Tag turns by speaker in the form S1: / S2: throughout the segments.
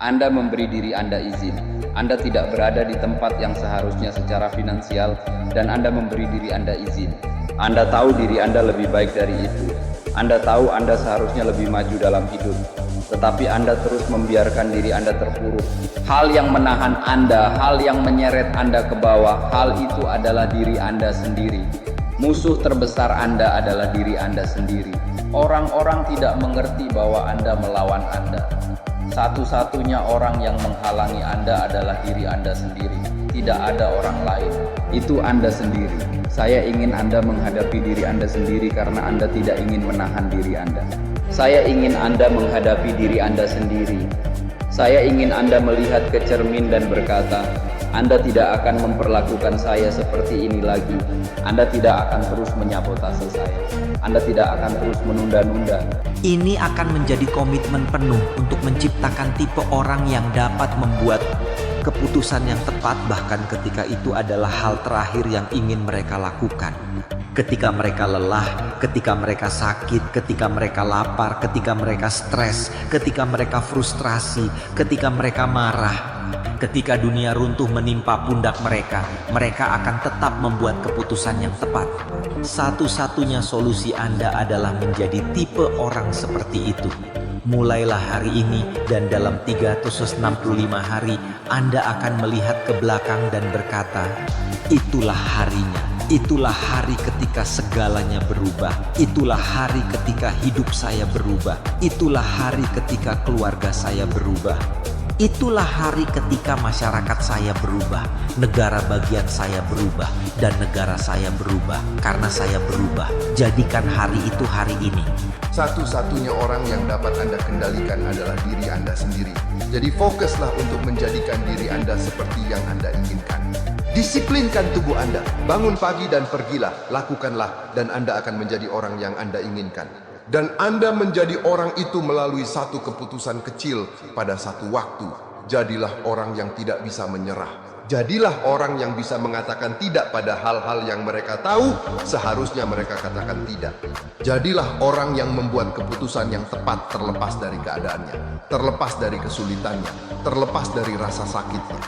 S1: Anda memberi diri Anda izin. Anda tidak berada di tempat yang seharusnya secara finansial dan Anda memberi diri Anda izin. Anda tahu diri Anda lebih baik dari itu. Anda tahu Anda seharusnya lebih maju dalam hidup. Tetapi Anda terus membiarkan diri Anda terpuruk. Hal yang menahan Anda, hal yang menyeret Anda ke bawah, hal itu adalah diri Anda sendiri. Musuh terbesar Anda adalah diri Anda sendiri. Orang-orang tidak mengerti bahwa Anda melawan Anda. Satu-satunya orang yang menghalangi Anda adalah diri Anda sendiri. Tidak ada orang lain. Itu Anda sendiri. Saya ingin Anda menghadapi diri Anda sendiri karena Anda tidak ingin menahan diri Anda. Saya ingin Anda menghadapi diri Anda sendiri. Saya ingin Anda melihat ke cermin dan berkata, Anda tidak akan memperlakukan saya seperti ini lagi. Anda tidak akan terus menyabotase saya. Anda tidak akan terus menunda-nunda.
S2: Ini akan menjadi komitmen penuh untuk menciptakan tipe orang yang dapat membuat keputusan yang tepat bahkan ketika itu adalah hal terakhir yang ingin mereka lakukan. Ketika mereka lelah, ketika mereka sakit, ketika mereka lapar, ketika mereka stres, ketika mereka frustrasi, ketika mereka marah, ketika dunia runtuh menimpa pundak mereka, mereka akan tetap membuat keputusan yang tepat. Satu-satunya solusi Anda adalah menjadi tipe orang seperti itu. Mulailah hari ini dan dalam 365 hari Anda akan melihat ke belakang dan berkata, itulah harinya. Itulah hari ketika segalanya berubah. Itulah hari ketika hidup saya berubah. Itulah hari ketika keluarga saya berubah. Itulah hari ketika masyarakat saya berubah, negara bagian saya berubah, dan negara saya berubah. Karena saya berubah, jadikan hari itu hari ini.
S3: Satu-satunya orang yang dapat Anda kendalikan adalah diri Anda sendiri. Jadi fokuslah untuk menjadikan diri Anda seperti yang Anda inginkan. Disiplinkan tubuh Anda, bangun pagi dan pergilah, lakukanlah, dan Anda akan menjadi orang yang Anda inginkan. Dan Anda menjadi orang itu melalui satu keputusan kecil pada satu waktu. Jadilah orang yang tidak bisa menyerah. Jadilah orang yang bisa mengatakan tidak pada hal-hal yang mereka tahu seharusnya mereka katakan tidak. Jadilah orang yang membuat keputusan yang tepat terlepas dari keadaannya, terlepas dari kesulitannya, terlepas dari rasa sakitnya,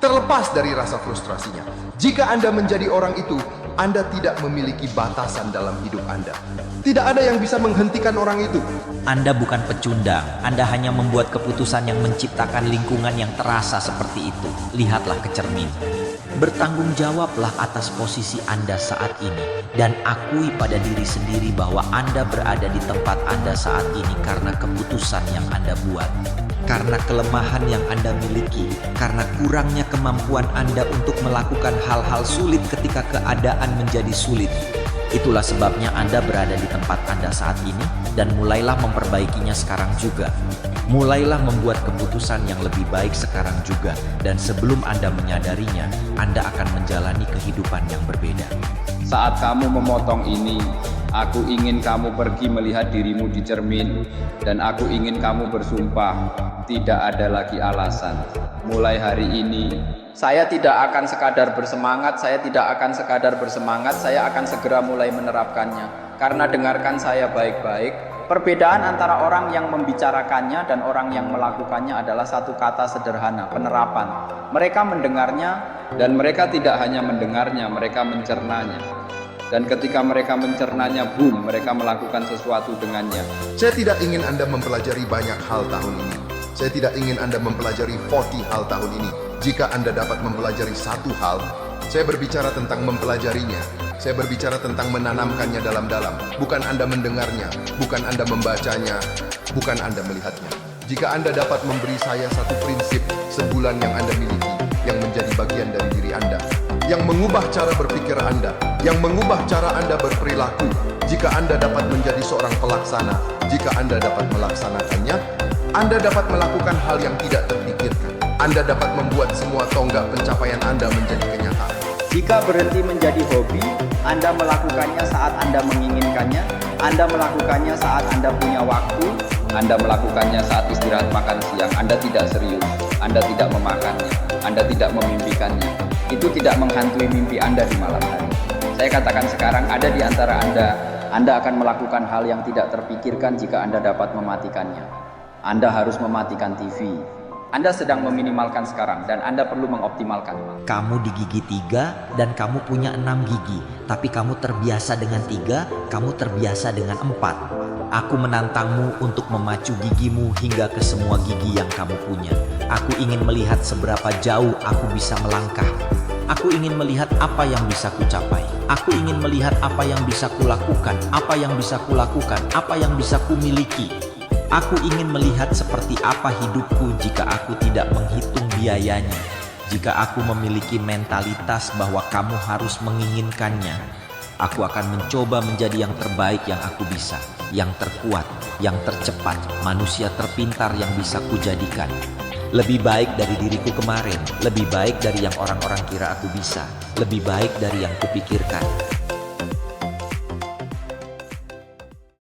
S3: terlepas dari rasa frustrasinya. Jika Anda menjadi orang itu, Anda tidak memiliki batasan dalam hidup Anda. Tidak ada yang bisa menghentikan orang itu.
S2: Anda bukan pecundang, Anda hanya membuat keputusan yang menciptakan lingkungan yang terasa seperti itu. Lihatlah ke cermin. Bertanggung jawablah atas posisi Anda saat ini dan akui pada diri sendiri bahwa Anda berada di tempat Anda saat ini karena keputusan yang Anda buat. Karena kelemahan yang Anda miliki, karena kurangnya kemampuan Anda untuk melakukan hal-hal sulit ketika keadaan menjadi sulit. Itulah sebabnya Anda berada di tempat Anda saat ini dan mulailah memperbaikinya sekarang juga. Mulailah membuat keputusan yang lebih baik sekarang juga, dan sebelum Anda menyadarinya, Anda akan menjalani kehidupan yang berbeda.
S1: Saat kamu memotong ini, aku ingin kamu pergi melihat dirimu di cermin, dan aku ingin kamu bersumpah, tidak ada lagi alasan. Mulai hari ini, saya tidak akan sekadar bersemangat, saya akan segera mulai menerapkannya. Karena dengarkan saya baik-baik, perbedaan antara orang yang membicarakannya dan orang yang melakukannya adalah satu kata sederhana, penerapan. Mereka mendengarnya dan mereka tidak hanya mendengarnya, mereka mencernanya. Dan ketika mereka mencernanya, boom, mereka melakukan sesuatu dengannya.
S3: Saya tidak ingin Anda mempelajari banyak hal tahun ini. Saya tidak ingin Anda mempelajari 40 hal tahun ini. Jika Anda dapat mempelajari satu hal, saya berbicara tentang mempelajarinya. Saya berbicara tentang menanamkannya dalam-dalam. Bukan Anda mendengarnya, bukan Anda membacanya, bukan Anda melihatnya. Jika Anda dapat memberi saya satu prinsip sebulan yang Anda miliki, yang menjadi bagian dari diri Anda, yang mengubah cara berpikir Anda, yang mengubah cara Anda berperilaku, jika Anda dapat menjadi seorang pelaksana, jika Anda dapat melaksanakannya, Anda dapat melakukan hal yang tidak terpikirkan. Anda dapat membuat semua tonggak pencapaian Anda menjadi kenyataan.
S1: Jika berhenti menjadi hobi, Anda melakukannya saat Anda menginginkannya, Anda melakukannya saat Anda punya waktu, Anda melakukannya saat istirahat makan siang, Anda tidak serius, Anda tidak memakannya, Anda tidak memimpikannya. Itu tidak menghantui mimpi Anda di malam hari. Saya katakan sekarang ada di antara Anda akan melakukan hal yang tidak terpikirkan jika Anda dapat mematikannya. Anda harus mematikan TV, Anda sedang meminimalkan sekarang dan Anda perlu mengoptimalkan.
S2: Kamu di gigi 3 dan kamu punya 6 gigi. Tapi kamu terbiasa dengan 3, kamu terbiasa dengan 4. Aku menantangmu untuk memacu gigimu hingga ke semua gigi yang kamu punya. Aku ingin melihat seberapa jauh aku bisa melangkah. Aku ingin melihat apa yang bisa kucapai. Aku ingin melihat apa yang bisa kulakukan, apa yang bisa kulakukan, apa yang bisa kumiliki. Aku ingin melihat seperti apa hidupku jika aku tidak menghitung biayanya. Jika aku memiliki mentalitas bahwa kamu harus menginginkannya, aku akan mencoba menjadi yang terbaik yang aku bisa, yang terkuat, yang tercepat, manusia terpintar yang bisa kujadikan. Lebih baik dari diriku kemarin, lebih baik dari yang orang-orang kira aku bisa, lebih baik dari yang kupikirkan.